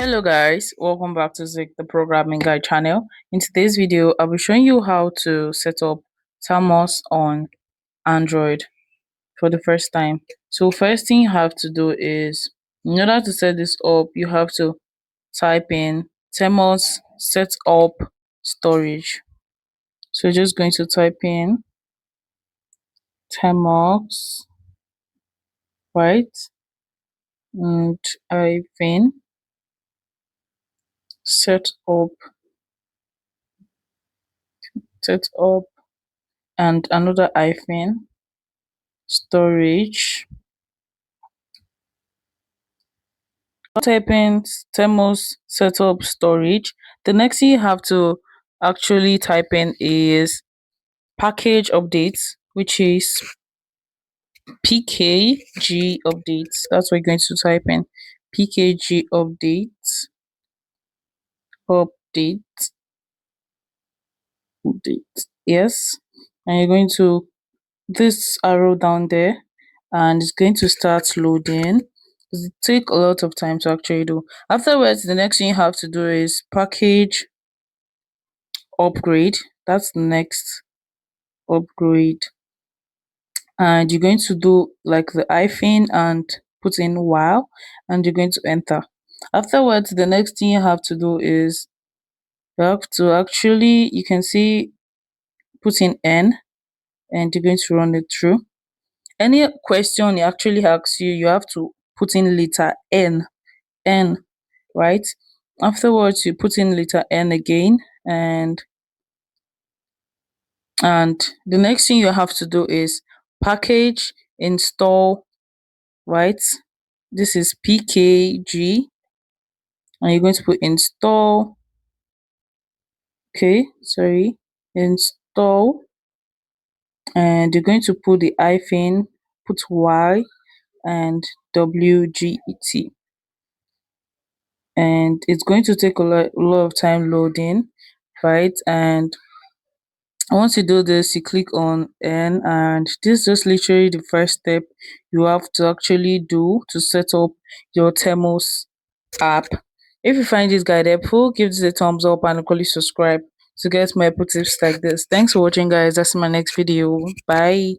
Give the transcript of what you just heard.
Hello guys, welcome back to Zik the programming guide channel. In today's video, I'll be showing you how to set up Termux on Android for the first time. So first thing you have to do is, in order to set this up, you have to type in Termux setup storage. So just going to type in Termux, right? And hyphen setup and another hyphen storage. Type in Termux setup storage. The next thing you have to actually type in is package updates, which is pkg updates. That's what you're going to type in, pkg updates, update, update. Yes, and you're going to this arrow down there, and it's going to start loading. It take a lot of time to actually do. Afterwards, the next thing you have to do is package upgrade. That's the next upgrade, and you're going to do like the hyphen and put in while, and you're going to enter. Afterwards, the next thing you have to do is you have to actually, you can see, put in n, and you're going to run it through. Any question it actually asks you, you have to put in letter n, right? Afterwards, you put in letter n again, and the next thing you have to do is package install, right? This is pkg, and you're going to put install, install, and you're going to put the hyphen, put y and wget, and it's going to take a lot of time loading, right? And once you do this, you click on n, and this is just literally the first step you have to actually do to set up your Termux app. If you find this guide helpful, give this a thumbs up and equally subscribe to get more tips like this. Thanks for watching guys. That's my next video. Bye.